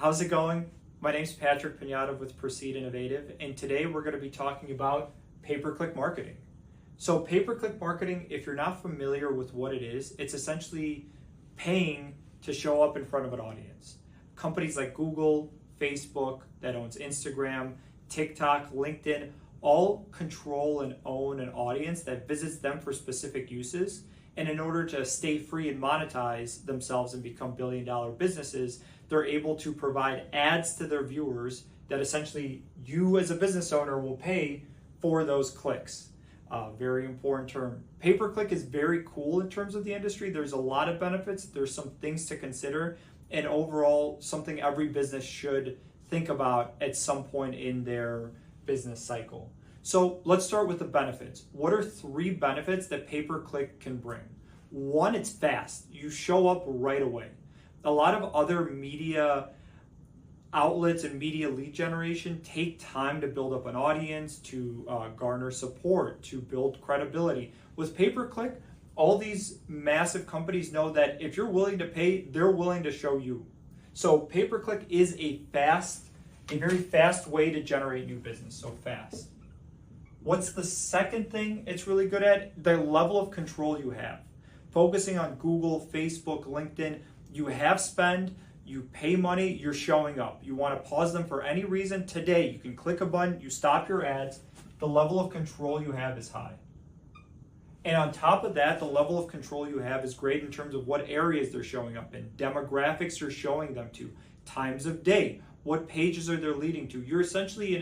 How's it going? My name's Patrick Pinata with Proceed Innovative, and today we're going to be talking about pay-per-click marketing. So pay-per-click marketing, if you're not familiar with what it is, it's essentially paying to show up in front of an audience. Companies like Google, Facebook, that owns Instagram, TikTok, LinkedIn, all control and own an audience that visits them for specific uses. And in order to stay free and monetize themselves and become billion-dollar businesses, they're able to provide ads to their viewers that essentially you as a business owner will pay for those clicks. Very important term. Pay-per-click is very cool in terms of the industry. There's a lot of benefits. There's some things to consider, and overall something every business should think about at some point in their business cycle. So let's start with the benefits. What are 3 benefits that pay-per-click can bring? 1, it's fast. You show up right away. A lot of other media outlets and media lead generation take time to build up an audience, to garner support, to build credibility. With pay-per-click, all these massive companies know that if you're willing to pay, they're willing to show you. So pay-per-click is a very fast way to generate new business, so fast. What's the second thing it's really good at? The level of control you have. Focusing on Google, Facebook, LinkedIn, you have spend, you pay money, you're showing up. You want to pause them for any reason. Today, you can click a button, you stop your ads. The level of control you have is high. And on top of that, the level of control you have is great in terms of what areas they're showing up in, demographics you're showing them to, times of day, what pages are they leading to. You're essentially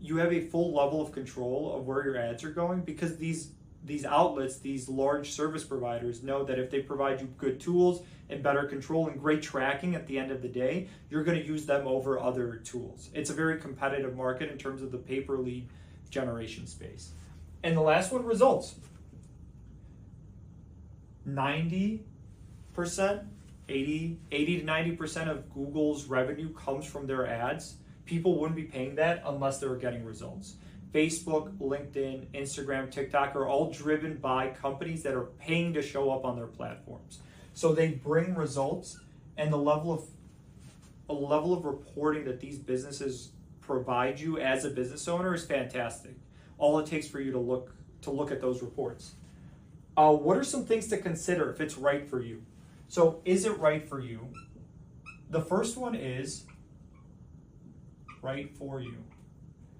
you have a full level of control of where your ads are going, because these outlets, these large service providers, know that if they provide you good tools and better control and great tracking at the end of the day, you're going to use them over other tools. It's a very competitive market in terms of the pay-per lead generation space. And the last one, results. 80 to 90% of Google's revenue comes from their ads. People wouldn't be paying that unless they were getting results. Facebook, LinkedIn, Instagram, TikTok are all driven by companies that are paying to show up on their platforms. So they bring results, and the level of reporting that these businesses provide you as a business owner is fantastic. All it takes for you to look at those reports. What are some things to consider if it's right for you? So is it right for you? The first one is right for you.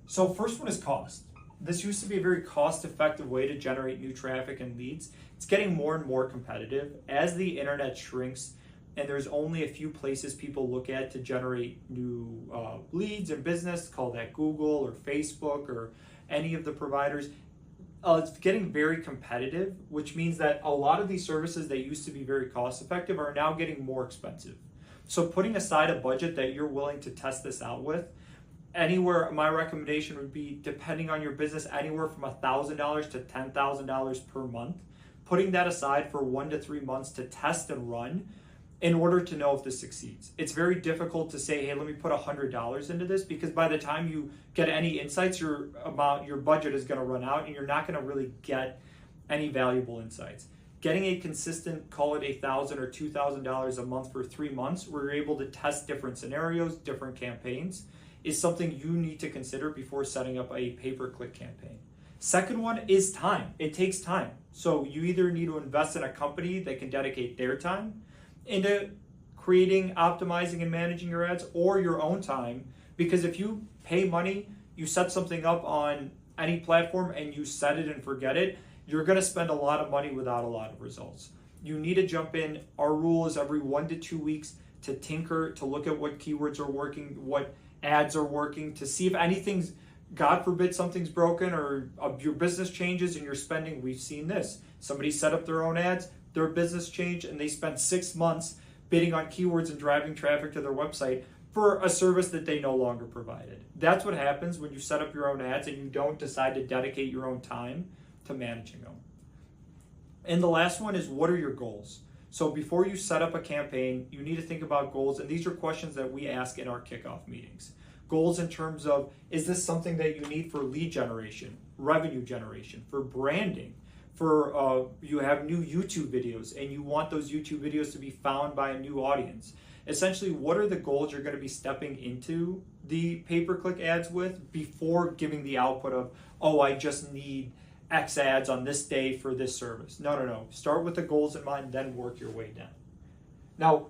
So first one is cost. This used to be a very cost-effective way to generate new traffic and leads. It's getting more and more competitive as the internet shrinks, and there's only a few places people look at to generate new leads and business, call that Google or Facebook or any of the providers. It's getting very competitive, which means that a lot of these services that used to be very cost-effective are now getting more expensive. So putting aside a budget that you're willing to test this out with, anywhere, my recommendation would be, depending on your business, anywhere from $1,000 to $10,000 per month. Putting that aside for 1 to 3 months to test and run in order to know if this succeeds. It's very difficult to say, hey, let me put $100 into this, because by the time you get any insights, your budget is going to run out and you're not going to really get any valuable insights. Getting a consistent, call it $1,000 or $2,000 a month for 3 months, where you're able to test different scenarios, different campaigns, is something you need to consider before setting up a pay-per-click campaign. Second one is time. It takes time. So you either need to invest in a company that can dedicate their time into creating, optimizing, and managing your ads, or your own time, because if you pay money, you set something up on any platform and you set it and forget it, you're going to spend a lot of money without a lot of results. You need to jump in. Our rule is every 1 to 2 weeks to tinker, to look at what keywords are working, what ads are working, to see if anything's, God forbid something's broken or your business changes and you're spending. We've seen this. Somebody set up their own ads, their business changed, and they spent 6 months bidding on keywords and driving traffic to their website for a service that they no longer provided. That's what happens when you set up your own ads and you don't decide to dedicate your own time to managing them. And the last one is, what are your goals? So before you set up a campaign, you need to think about goals, and these are questions that we ask in our kickoff meetings. Goals in terms of, is this something that you need for lead generation, revenue generation, for branding, You have new YouTube videos and you want those YouTube videos to be found by a new audience. Essentially, what are the goals you're going to be stepping into the pay-per-click ads with before giving the output of, oh, I just need X ads on this day for this service? No. Start with the goals in mind, then work your way down. Now,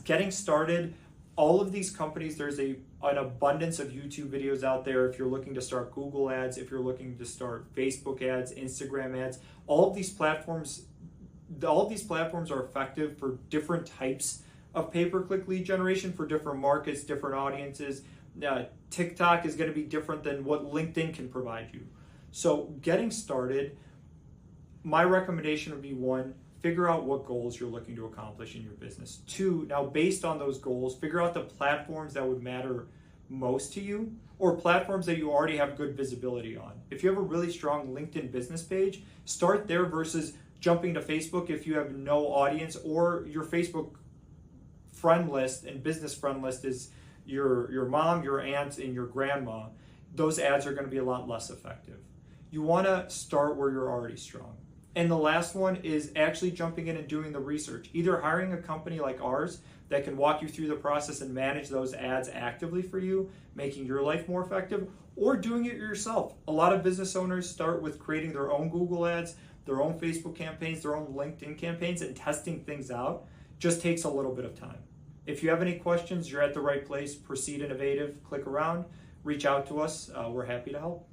getting started, all of these companies, there's an abundance of YouTube videos out there. If you're looking to start Google ads, if you're looking to start Facebook ads, Instagram ads, all of these platforms are effective for different types of pay-per-click lead generation for different markets, different audiences. TikTok is going to be different than what LinkedIn can provide you. So getting started, my recommendation would be 1, figure out what goals you're looking to accomplish in your business. 2, now based on those goals, figure out the platforms that would matter most to you or platforms that you already have good visibility on. If you have a really strong LinkedIn business page, start there versus jumping to Facebook if you have no audience or your Facebook friend list and business friend list is your mom, your aunt, and your grandma. Those ads are going to be a lot less effective. You want to start where you're already strong. And the last one is actually jumping in and doing the research. Either hiring a company like ours that can walk you through the process and manage those ads actively for you, making your life more effective, or doing it yourself. A lot of business owners start with creating their own Google ads, their own Facebook campaigns, their own LinkedIn campaigns, and testing things out. Just takes a little bit of time. If you have any questions, you're at the right place. Proceed Innovative, click around, reach out to us. We're happy to help.